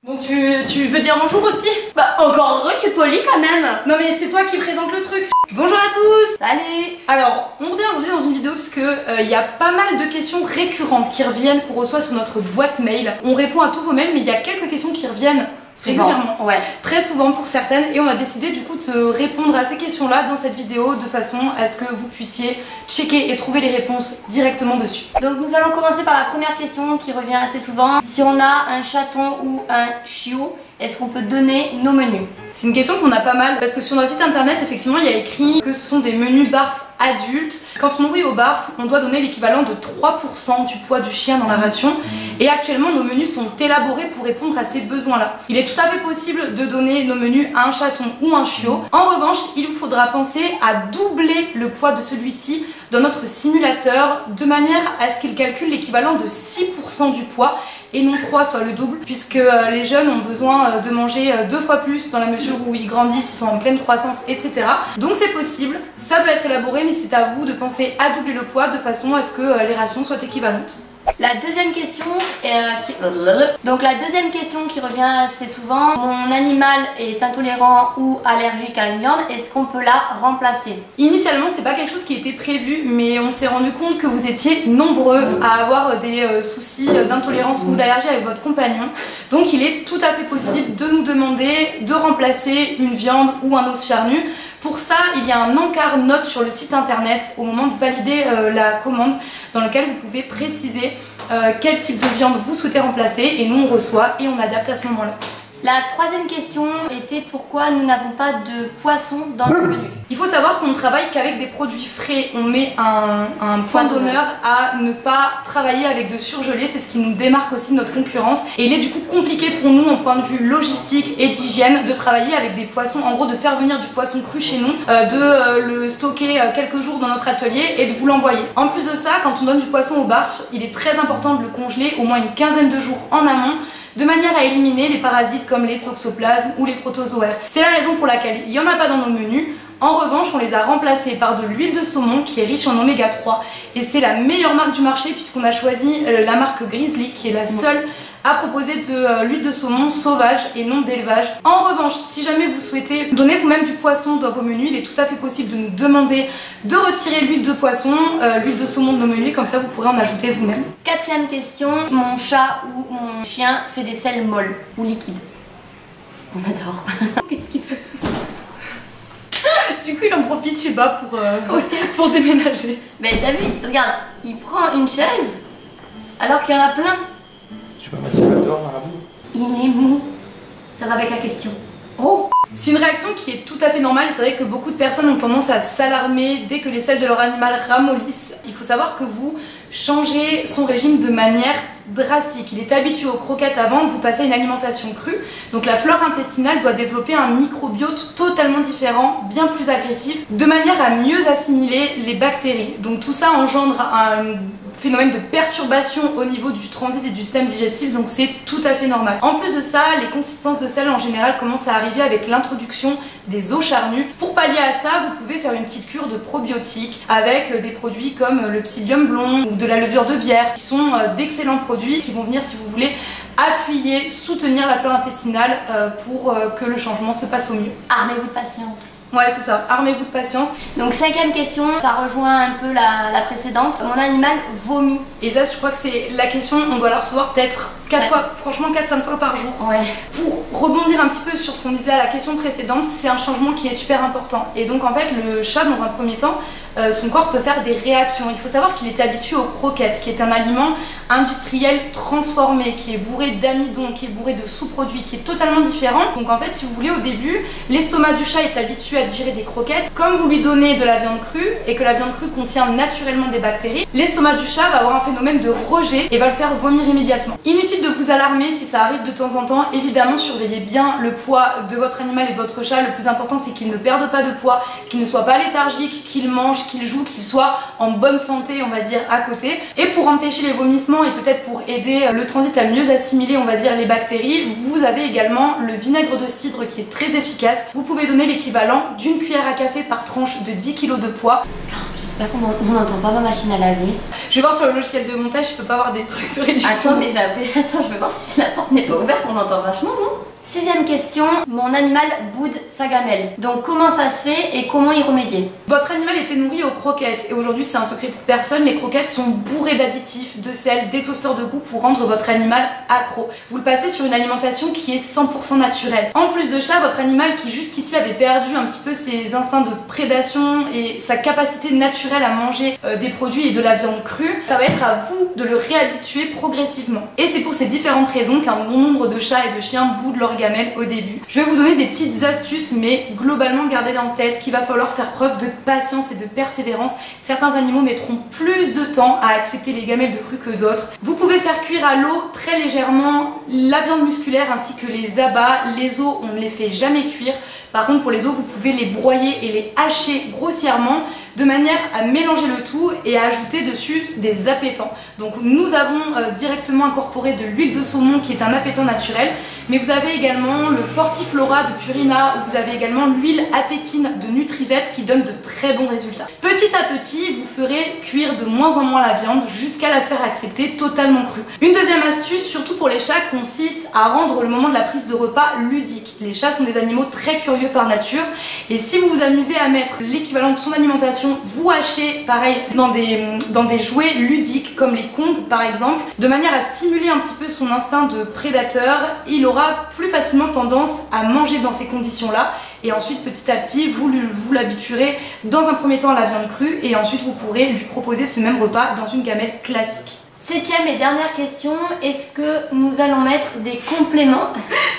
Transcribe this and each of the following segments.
Bon, tu veux dire bonjour aussi? Bah encore heureux, je suis polie quand même. Non mais c'est toi qui présente le truc. Bonjour à tous. Salut. Alors, on revient aujourd'hui dans une vidéo parce que y a pas mal de questions récurrentes qui reviennent qu'on reçoit sur notre boîte mail. On répond à tous vos mails, mais il y a quelques questions qui reviennent régulièrement, ouais. Très souvent pour certaines, et on a décidé du coup de répondre à ces questions-là dans cette vidéo de façon à ce que vous puissiez checker et trouver les réponses directement dessus. Donc nous allons commencer par la première question qui revient assez souvent. Si on a un chaton ou un chiot, est-ce qu'on peut donner nos menus? C'est une question qu'on a pas mal parce que sur notre site internet, effectivement, il y a écrit que ce sont des menus barf adultes. Quand on nourrit au barf, on doit donner l'équivalent de 3% du poids du chien dans la ration. Et actuellement, nos menus sont élaborés pour répondre à ces besoins-là. Il est tout à fait possible de donner nos menus à un chaton ou un chiot. En revanche, il vous faudra penser à doubler le poids de celui-ci dans notre simulateur de manière à ce qu'il calcule l'équivalent de 6% du poids et non 3 soit le double, puisque les jeunes ont besoin de manger 2 fois plus dans la mesure où ils grandissent, ils sont en pleine croissance, etc. Donc c'est possible, ça peut être élaboré, mais c'est à vous de penser à doubler le poids de façon à ce que les rations soient équivalentes. La deuxième question qui revient assez souvent, mon animal est intolérant ou allergique à une viande, est-ce qu'on peut la remplacer? Initialement, c'est pas quelque chose qui était prévu, mais on s'est rendu compte que vous étiez nombreux à avoir des soucis d'intolérance ou d'allergie avec votre compagnon. Donc il est tout à fait possible de nous demander de remplacer une viande ou un os charnu. Pour ça, il y a un encart note sur le site internet au moment de valider la commande, dans lequel vous pouvez préciser quel type de viande vous souhaitez remplacer, et nous on reçoit et on adapte à ce moment-là. La troisième question était pourquoi nous n'avons pas de poisson dans le menu. Il faut savoir qu'on ne travaille qu'avec des produits frais. On met un point d'honneur à ne pas travailler avec de surgelés. C'est ce qui nous démarque aussi de notre concurrence. Et il est du coup compliqué pour nous, en point de vue logistique et d'hygiène, de travailler avec des poissons. En gros, de faire venir du poisson cru chez nous, de le stocker quelques jours dans notre atelier et de vous l'envoyer. En plus de ça, quand on donne du poisson au barf, il est très important de le congeler au moins une quinzaine de jours en amont, de manière à éliminer les parasites comme les toxoplasmes ou les protozoaires. C'est la raison pour laquelle il n'y en a pas dans nos menus. En revanche, on les a remplacés par de l'huile de saumon qui est riche en oméga 3, et c'est la meilleure marque du marché puisqu'on a choisi la marque Grizzly qui est la seule à proposer de l'huile de saumon sauvage et non d'élevage. En revanche, si jamais vous souhaitez donner vous-même du poisson dans vos menus, il est tout à fait possible de nous demander de retirer l'huile de poisson, l'huile de saumon de nos menus, comme ça vous pourrez en ajouter vous-même. Quatrième question, mon chat ou mon chien fait des selles molles ou liquides? On adore. Qu'est-ce qu'il fait? Du coup, il en profite, je sais pas, pour déménager. Mais t'as vu, regarde, il prend une chaise alors qu'il y en a plein. Tu peux mettre ça dehors dans la boue. Il est mou. Ça va avec la question. Oh! C'est une réaction qui est tout à fait normale. C'est vrai que beaucoup de personnes ont tendance à s'alarmer dès que les selles de leur animal ramollissent. Il faut savoir que vous changez son régime de manière drastique. Il est habitué aux croquettes avant, vous passez à une alimentation crue. Donc la flore intestinale doit développer un microbiote totalement différent, bien plus agressif, de manière à mieux assimiler les bactéries. Donc tout ça engendre un phénomène de perturbation au niveau du transit et du système digestif, donc c'est tout à fait normal. En plus de ça, les consistances de sel en général commencent à arriver avec l'introduction des os charnus. Pour pallier à ça, vous pouvez faire une petite cure de probiotiques avec des produits comme le psyllium blond ou de la levure de bière, qui sont d'excellents produits qui vont venir, si vous voulez, appuyer, soutenir la flore intestinale pour que le changement se passe au mieux. Armez-vous de patience. Ouais, c'est ça, armez-vous de patience. Donc cinquième question, ça rejoint un peu la précédente. Mon animal vomit. Et ça, je crois que c'est la question, on doit la recevoir peut-être 4 fois, franchement 4-5 fois par jour. Ouais. Pour rebondir un petit peu sur ce qu'on disait à la question précédente, c'est un changement qui est super important. Et donc en fait, le chat, dans un premier temps, son corps peut faire des réactions. Il faut savoir qu'il est habitué aux croquettes, qui est un aliment industriel transformé, qui est bourré d'amidon, qui est bourré de sous-produits, qui est totalement différent. Donc en fait, si vous voulez, au début, l'estomac du chat est habitué à digérer des croquettes. Comme vous lui donnez de la viande crue, et que la viande crue contient naturellement des bactéries, l'estomac du chat va avoir un phénomène de rejet et va le faire vomir immédiatement. Inutile de vous alarmer si ça arrive de temps en temps. Évidemment, surveillez bien le poids de votre animal et de votre chat. Le plus important, c'est qu'il ne perde pas de poids, qu'il ne soit pas léthargique, qu'il mange, qu'il joue, qu'il soit en bonne santé, on va dire, à côté. Et pour empêcher les vomissements et peut-être pour aider le transit à mieux assimiler, on va dire, les bactéries, vous avez également le vinaigre de cidre qui est très efficace. Vous pouvez donner l'équivalent d'une cuillère à café par tranche de 10 kg de poids. J'espère J'espère qu'on n'entend pas ma machine à laver. Je vais voir sur le logiciel de montage, je peux pas avoir des trucs de réduction. Attends, mais attends, je vais voir si la porte n'est pas ouverte, on entend vachement, non? 6ème question, mon animal boude sa gamelle. Donc comment ça se fait et comment y remédier? Votre animal était nourri aux croquettes et aujourd'hui c'est un secret pour personne, les croquettes sont bourrées d'additifs, de sel, d'exhausteurs de goût pour rendre votre animal accro. Vous le passez sur une alimentation qui est 100% naturelle. En plus de ça, votre animal qui jusqu'ici avait perdu un petit peu ses instincts de prédation et sa capacité naturelle à manger des produits et de la viande crue, ça va être à vous de le réhabituer progressivement. Et c'est pour ces différentes raisons qu'un bon nombre de chats et de chiens boudent leur gamelle au début. Je vais vous donner des petites astuces, mais globalement gardez en tête qu'il va falloir faire preuve de patience et de persévérance. Certains animaux mettront plus de temps à accepter les gamelles de cru que d'autres. Vous pouvez faire cuire à l'eau très légèrement la viande musculaire ainsi que les abats. Les os, on ne les fait jamais cuire. Par contre, pour les os, vous pouvez les broyer et les hacher grossièrement de manière à mélanger le tout et à ajouter dessus des appétants. Donc nous avons directement incorporé de l'huile de saumon qui est un appétant naturel, mais vous avez également le Fortiflora de Purina, ou vous avez également l'huile Apétine de Nutrivet qui donne de très bons résultats. Petit à petit, vous ferez cuire de moins en moins la viande jusqu'à la faire accepter totalement crue. Une deuxième astuce, surtout pour les chats, consiste à rendre le moment de la prise de repas ludique. Les chats sont des animaux très curieux par nature, et si vous vous amusez à mettre l'équivalent de son alimentation, vous hachez pareil dans des jouets ludiques comme les Kongs par exemple, de manière à stimuler un petit peu son instinct de prédateur, il aura plus facilement tendance à manger dans ces conditions là, et ensuite petit à petit vous l'habituerez dans un premier temps à la viande crue et ensuite vous pourrez lui proposer ce même repas dans une gamelle classique. 7ème et dernière question, est-ce que nous allons mettre des compléments?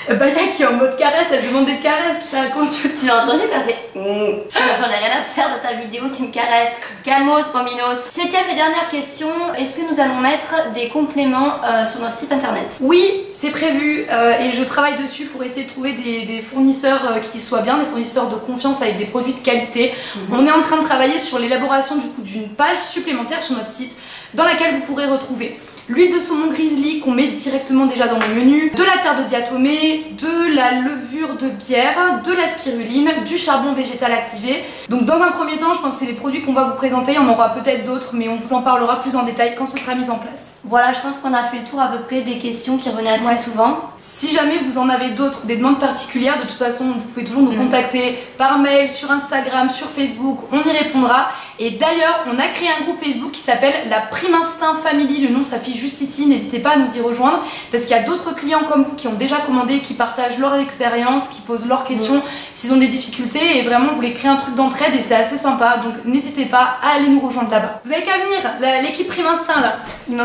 Baya qui est en mode caresse, elle demande des caresses là, quand tu l'as entendu, elle a fait j'en ai rien à faire de ta vidéo, tu me caresses. Calmos, Pominos. 7ème et dernière question, est-ce que nous allons mettre des compléments sur notre site internet? Oui, c'est prévu et je travaille dessus pour essayer de trouver des fournisseurs qui soient bien, des fournisseurs de confiance avec des produits de qualité. On est en train de travailler sur l'élaboration du coup d'une page supplémentaire sur notre site dans laquelle vous pourrez retrouver l'huile de saumon grizzly qu'on met directement déjà dans le menu, de la terre de diatomée, de la levure de bière, de la spiruline, du charbon végétal activé. Donc dans un premier temps, je pense que c'est les produits qu'on va vous présenter, on en aura peut-être d'autres, mais on vous en parlera plus en détail quand ce sera mis en place. Voilà, je pense qu'on a fait le tour à peu près des questions qui revenaient assez souvent. Si jamais vous en avez d'autres, des demandes particulières, de toute façon, vous pouvez toujours nous contacter par mail, sur Instagram, sur Facebook, on y répondra. Et d'ailleurs, on a créé un groupe Facebook qui s'appelle la Prime Instinct Family, le nom s'affiche juste ici, n'hésitez pas à nous y rejoindre, parce qu'il y a d'autres clients comme vous qui ont déjà commandé, qui partagent leur expérience, qui posent leurs questions, s'ils ont des difficultés, et vraiment, vous voulez créer un truc d'entraide, et c'est assez sympa, donc n'hésitez pas à aller nous rejoindre là-bas. Vous avez qu'à venir, l'équipe Prime Instinct là.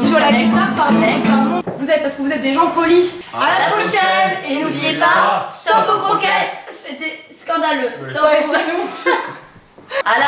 Sur la guitare, pardon. Parce que vous êtes des gens polis. À la prochaine. Et n'oubliez pas, stop aux croquettes. C'était scandaleux. Stop. Ouais, à la